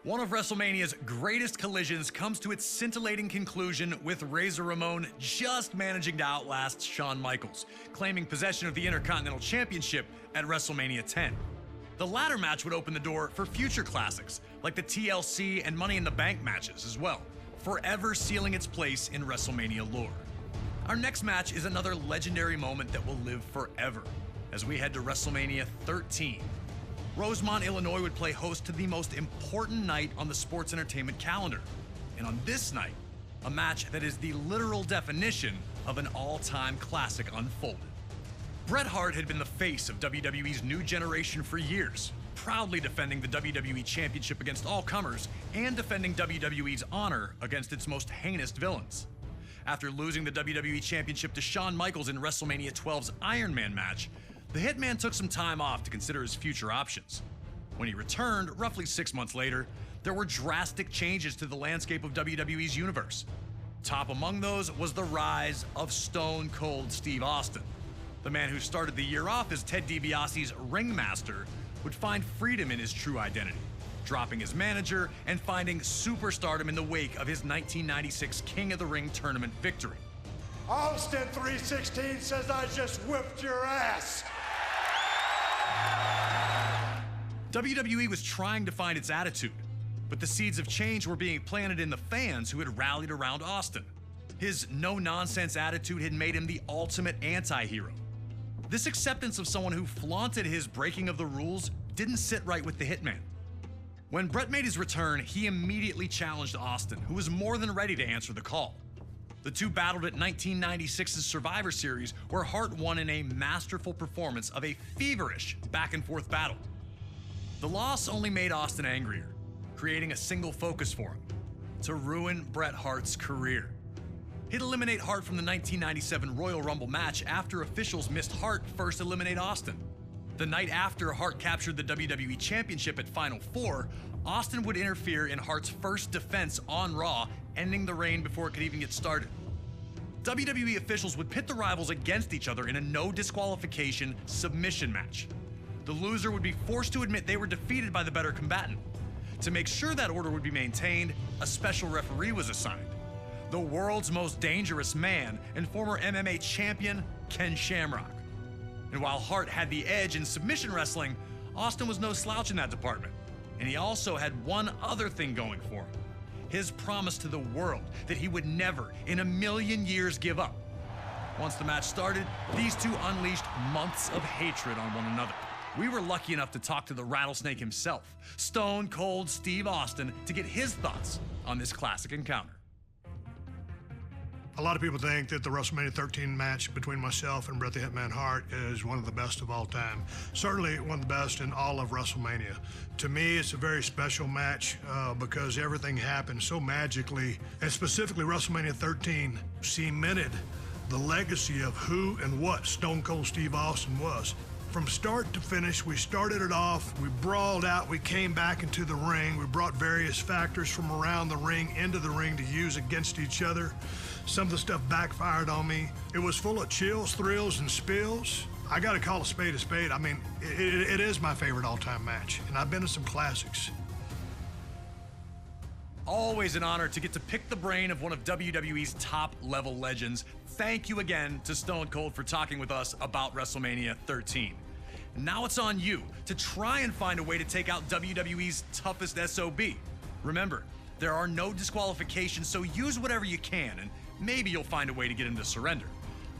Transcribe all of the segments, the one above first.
One of WrestleMania's greatest collisions comes to its scintillating conclusion with Razor Ramon just managing to outlast Shawn Michaels, claiming possession of the Intercontinental Championship at WrestleMania 10. The latter match would open the door for future classics, like the TLC and Money in the Bank matches as well, forever sealing its place in WrestleMania lore. Our next match is another legendary moment that will live forever, as we head to WrestleMania 13. Rosemont, Illinois would play host to the most important night on the sports entertainment calendar. And on this night, a match that is the literal definition of an all-time classic unfolded. Bret Hart had been the face of WWE's new generation for years, proudly defending the WWE Championship against all comers and defending WWE's honor against its most heinous villains. After losing the WWE Championship to Shawn Michaels in WrestleMania 12's Iron Man match, the Hitman took some time off to consider his future options. When he returned, roughly 6 months later, there were drastic changes to the landscape of WWE's universe. Top among those was the rise of Stone Cold Steve Austin. The man who started the year off as Ted DiBiase's ringmaster would find freedom in his true identity, dropping his manager and finding superstardom in the wake of his 1996 King of the Ring tournament victory. Austin 316 says I just whipped your ass. WWE was trying to find its attitude, but the seeds of change were being planted in the fans who had rallied around Austin. His no-nonsense attitude had made him the ultimate anti-hero. This acceptance of someone who flaunted his breaking of the rules didn't sit right with the Hitman. When Bret made his return, he immediately challenged Austin, who was more than ready to answer the call. The two battled at 1996's Survivor Series, where Hart won in a masterful performance of a feverish back-and-forth battle. The loss only made Austin angrier, creating a single focus for him: to ruin Bret Hart's career. He'd eliminate Hart from the 1997 Royal Rumble match after officials missed Hart first eliminate Austin. The night after Hart captured the WWE Championship at Final Four, Austin would interfere in Hart's first defense on Raw, ending the reign before it could even get started. WWE officials would pit the rivals against each other in a no disqualification submission match. The loser would be forced to admit they were defeated by the better combatant. To make sure that order would be maintained, a special referee was assigned: the world's most dangerous man and former MMA champion, Ken Shamrock. And while Hart had the edge in submission wrestling, Austin was no slouch in that department. And he also had one other thing going for him: his promise to the world that he would never in a million years give up. Once the match started, these two unleashed months of hatred on one another. We were lucky enough to talk to the Rattlesnake himself, Stone Cold Steve Austin, to get his thoughts on this classic encounter. A lot of people think that the WrestleMania 13 match between myself and Bret the Hitman Hart is one of the best of all time. Certainly one of the best in all of WrestleMania. To me, it's a very special match because everything happened so magically, and specifically WrestleMania 13 cemented the legacy of who and what Stone Cold Steve Austin was. From start to finish, we started it off, we brawled out, we came back into the ring, we brought various factors from around the ring into the ring to use against each other. Some of the stuff backfired on me. It was full of chills, thrills, and spills. I gotta call a spade a spade. I mean, it is my favorite all-time match, and I've been to some classics. Always an honor to get to pick the brain of one of WWE's top-level legends. Thank you again to Stone Cold for talking with us about WrestleMania 13. Now it's on you to try and find a way to take out WWE's toughest SOB. Remember, there are no disqualifications, so use whatever you can, and maybe you'll find a way to get him to surrender.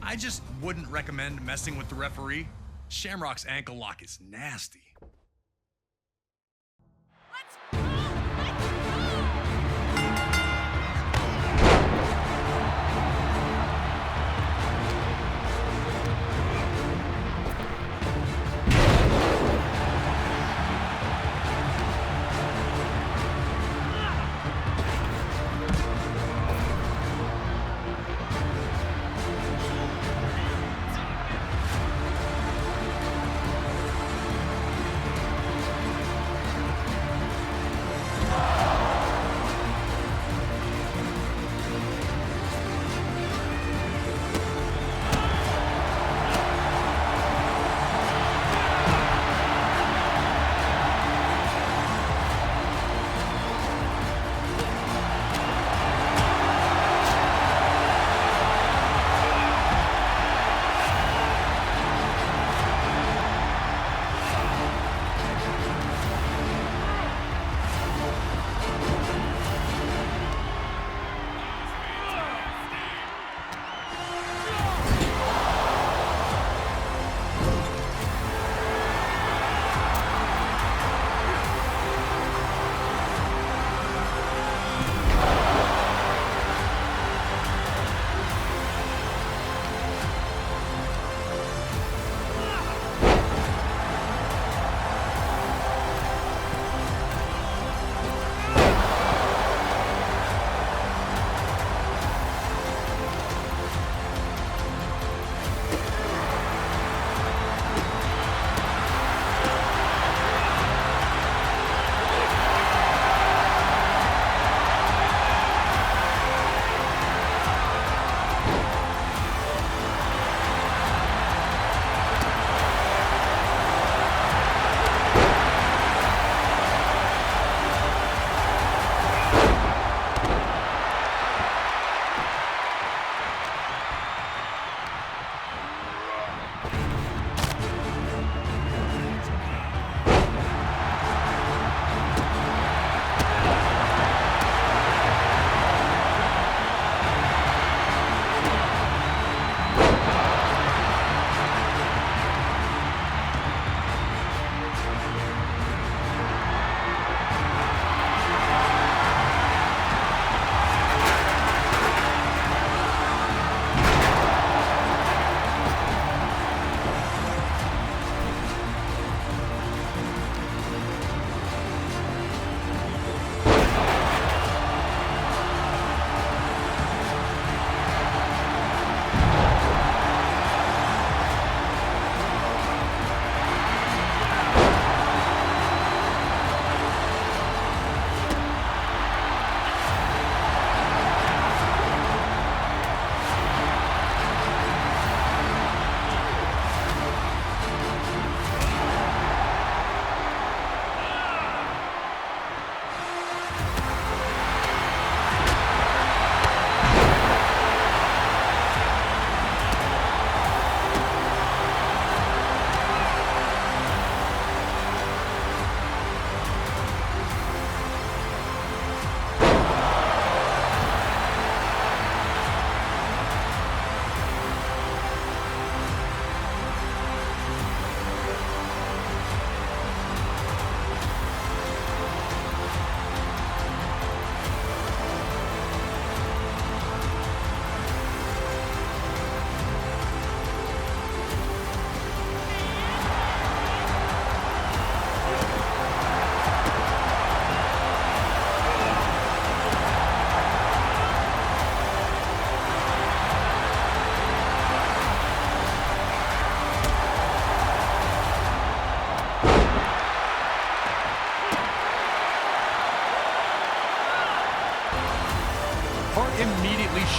I just wouldn't recommend messing with the referee. Shamrock's ankle lock is nasty.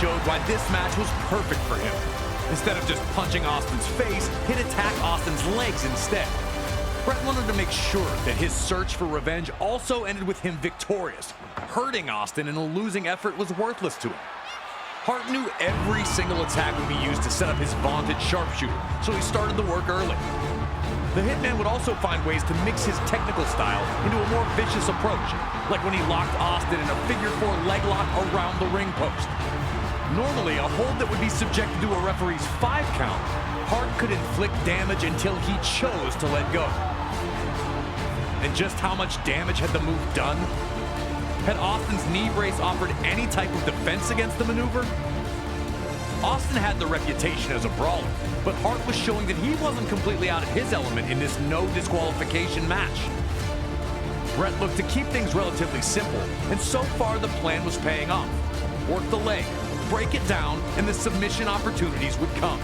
showed why this match was perfect for him. Instead of just punching Austin's face, he'd attack Austin's legs instead. Bret wanted to make sure that his search for revenge also ended with him victorious. Hurting Austin in a losing effort was worthless to him. Hart knew every single attack would be used to set up his vaunted sharpshooter, so he started the work early. The Hitman would also find ways to mix his technical style into a more vicious approach, like when he locked Austin in a figure-4 leg lock around the ring post. Normally, a hold that would be subjected to a referee's 5 count, Hart could inflict damage until he chose to let go. And just how much damage had the move done? Had Austin's knee brace offered any type of defense against the maneuver? Austin had the reputation as a brawler, but Hart was showing that he wasn't completely out of his element in this no disqualification match. Bret looked to keep things relatively simple, and so far the plan was paying off. Work the leg, break it down, and the submission opportunities would come.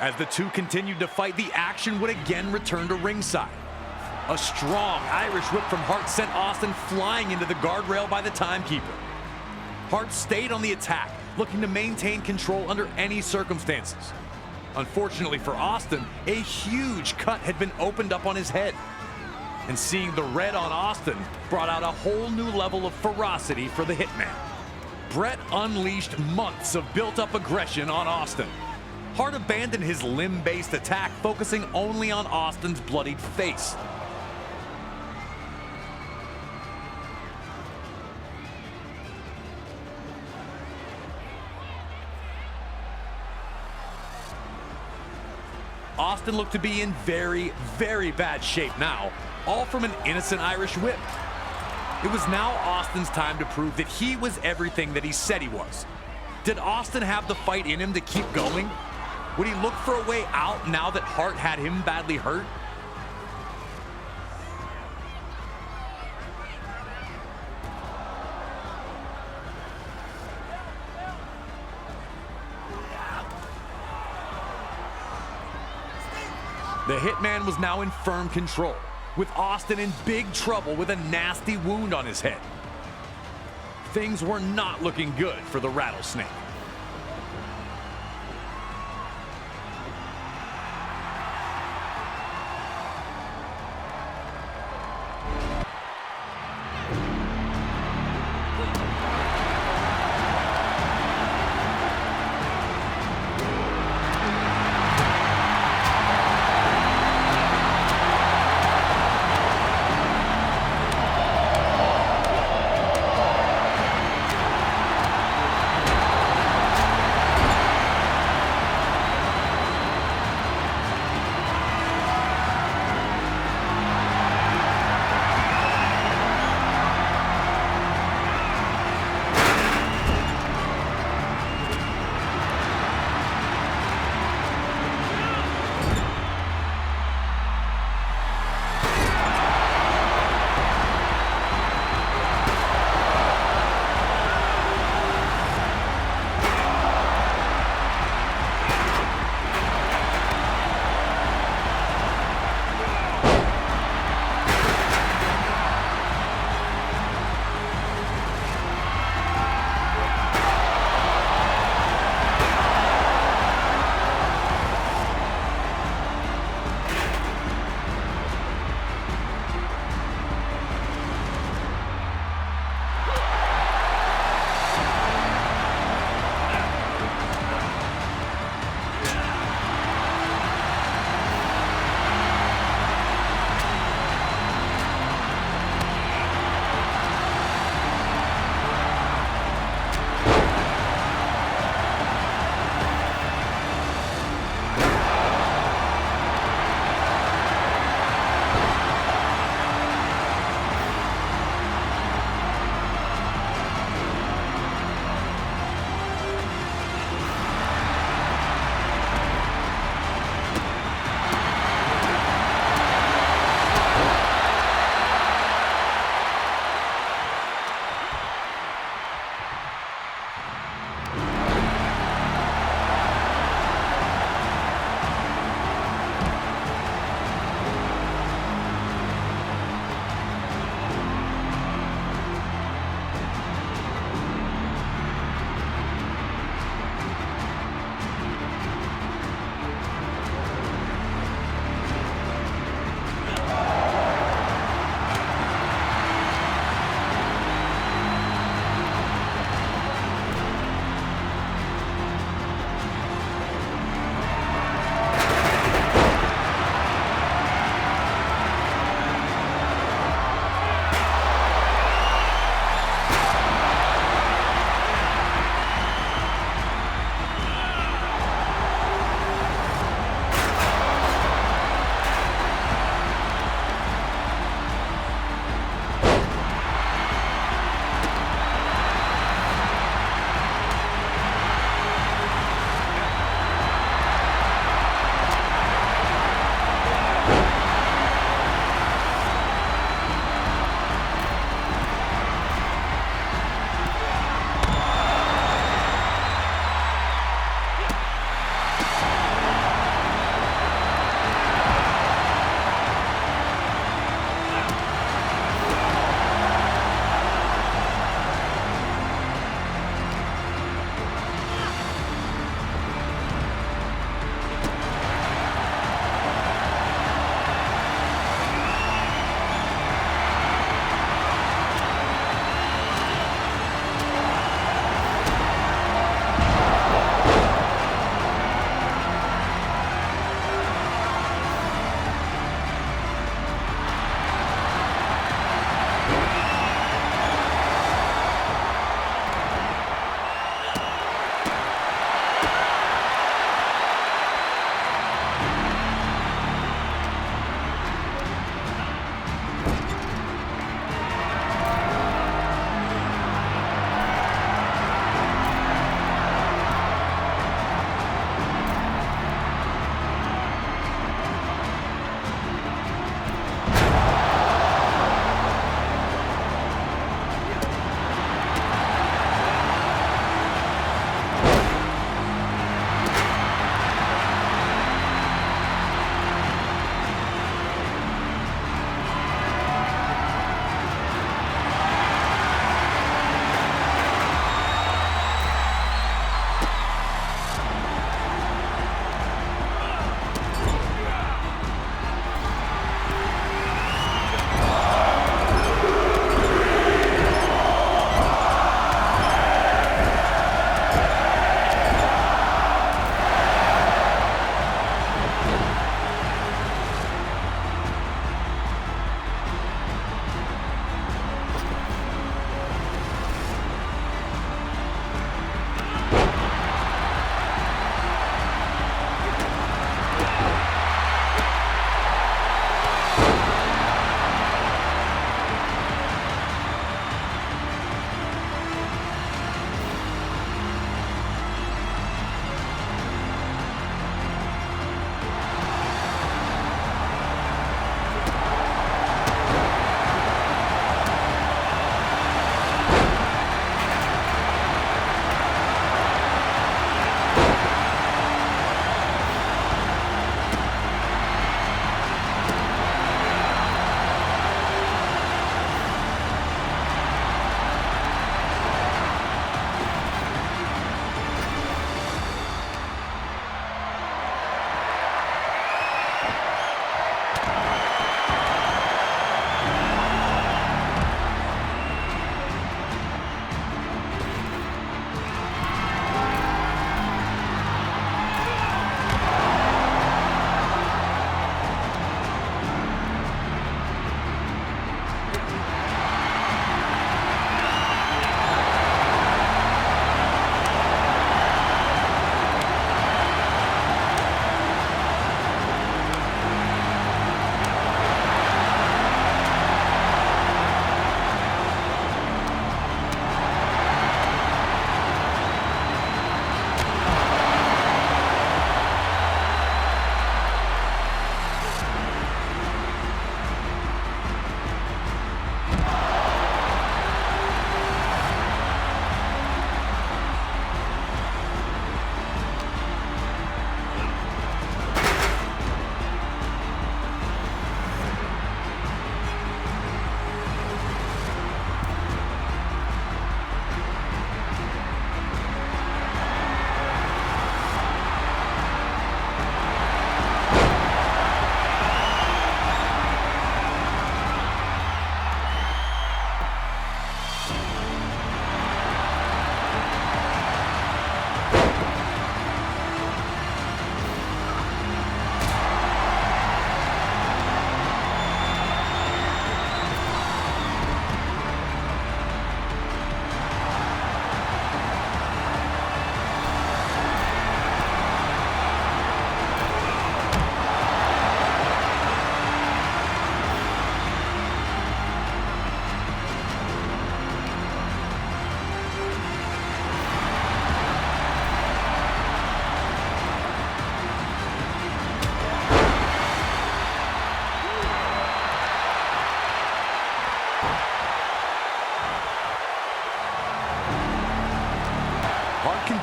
As the two continued to fight, the action would again return to ringside. A strong Irish whip from Hart sent Austin flying into the guardrail by the timekeeper. Hart stayed on the attack, looking to maintain control under any circumstances. Unfortunately for Austin, a huge cut had been opened up on his head. And seeing the red on Austin brought out a whole new level of ferocity for the Hitman. Bret unleashed months of built-up aggression on Austin. Hart abandoned his limb-based attack, focusing only on Austin's bloodied face. Austin looked to be in very, very bad shape now, all from an innocent Irish whip. It was now Austin's time to prove that he was everything that he said he was. Did Austin have the fight in him to keep going? Would he look for a way out now that Hart had him badly hurt? The Hitman was now in firm control, with Austin in big trouble with a nasty wound on his head. Things were not looking good for the Rattlesnake.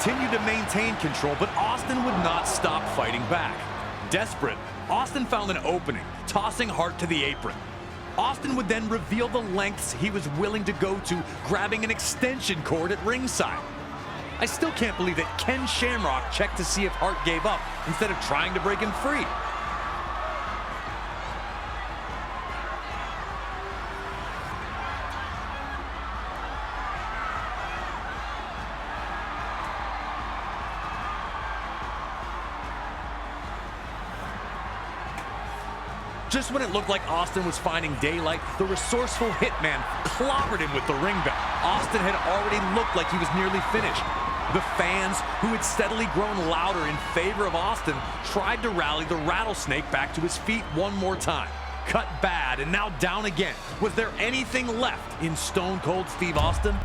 continued to maintain control, but Austin would not stop fighting back. Desperate, Austin found an opening, tossing Hart to the apron. Austin would then reveal the lengths he was willing to go to, grabbing an extension cord at ringside. I still can't believe that Ken Shamrock checked to see if Hart gave up instead of trying to break him free. Just when it looked like Austin was finding daylight, the resourceful hitman clobbered him with the ring bell. Austin had already looked like he was nearly finished. The fans, who had steadily grown louder in favor of Austin, tried to rally the rattlesnake back to his feet one more time. Cut bad and now down again. Was there anything left in Stone Cold Steve Austin?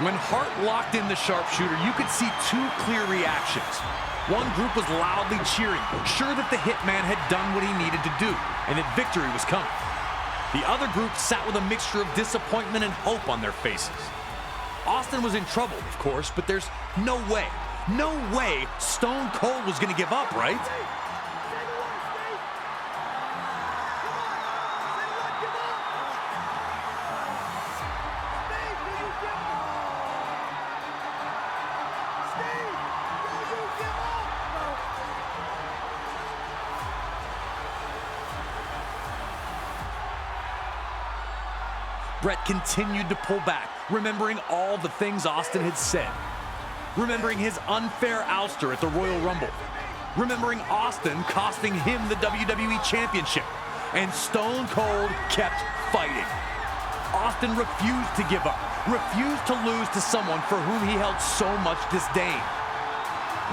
When Hart locked in the Sharpshooter, you could see two clear reactions. One group was loudly cheering, sure that the Hitman had done what he needed to do, and that victory was coming. The other group sat with a mixture of disappointment and hope on their faces. Austin was in trouble, of course, but there's no way Stone Cold was going to give up, right? Bret continued to pull back, remembering all the things Austin had said. Remembering his unfair ouster at the Royal Rumble. Remembering Austin costing him the WWE Championship. And Stone Cold kept fighting. Austin refused to give up, refused to lose to someone for whom he held so much disdain.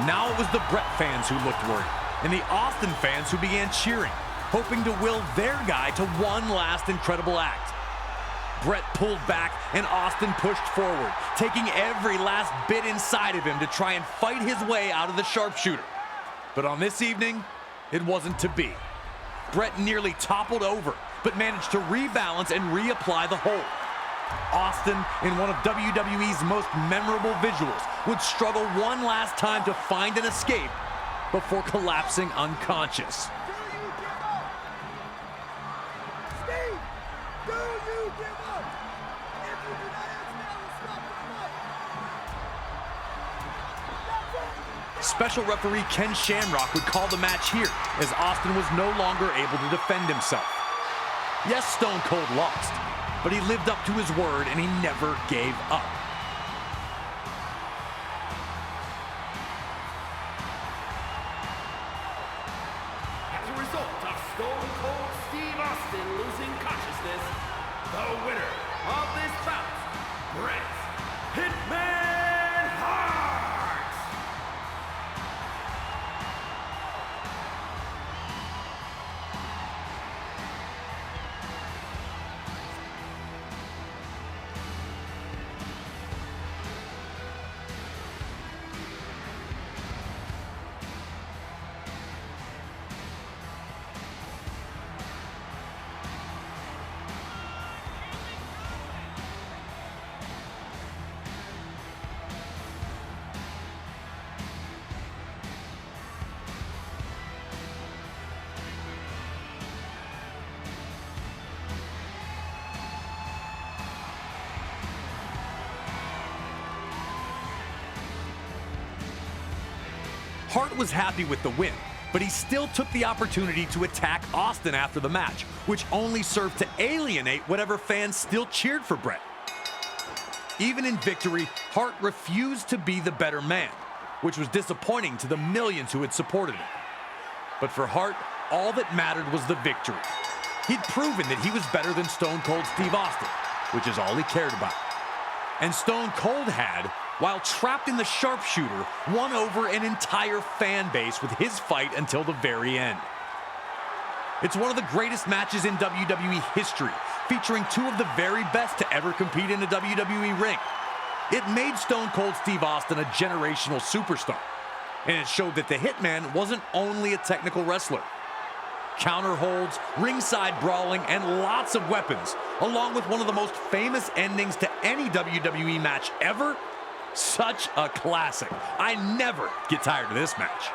Now it was the Bret fans who looked worried, and the Austin fans who began cheering, hoping to will their guy to one last incredible act. Bret pulled back and Austin pushed forward, taking every last bit inside of him to try and fight his way out of the Sharpshooter. But on this evening, it wasn't to be. Bret nearly toppled over, but managed to rebalance and reapply the hold. Austin, in one of WWE's most memorable visuals, would struggle one last time to find an escape before collapsing unconscious. Special referee Ken Shamrock would call the match here, as Austin was no longer able to defend himself. Yes, Stone Cold lost, but he lived up to his word and he never gave up. As a result of Stone Cold Steve Austin losing consciousness, the winner of this bout, Bret Hitman Hart! Hart was happy with the win, but he still took the opportunity to attack Austin after the match, which only served to alienate whatever fans still cheered for Bret. Even in victory, Hart refused to be the better man, which was disappointing to the millions who had supported him. But for Hart, all that mattered was the victory. He'd proven that he was better than Stone Cold Steve Austin, which is all he cared about. And Stone Cold had, while trapped in the Sharpshooter, won over an entire fan base with his fight until the very end. It's one of the greatest matches in WWE history, featuring two of the very best to ever compete in a WWE ring. It made Stone Cold Steve Austin a generational superstar, and it showed that the Hitman wasn't only a technical wrestler. Counter holds, ringside brawling, and lots of weapons, along with one of the most famous endings to any WWE match ever. Such a classic. I never get tired of this match.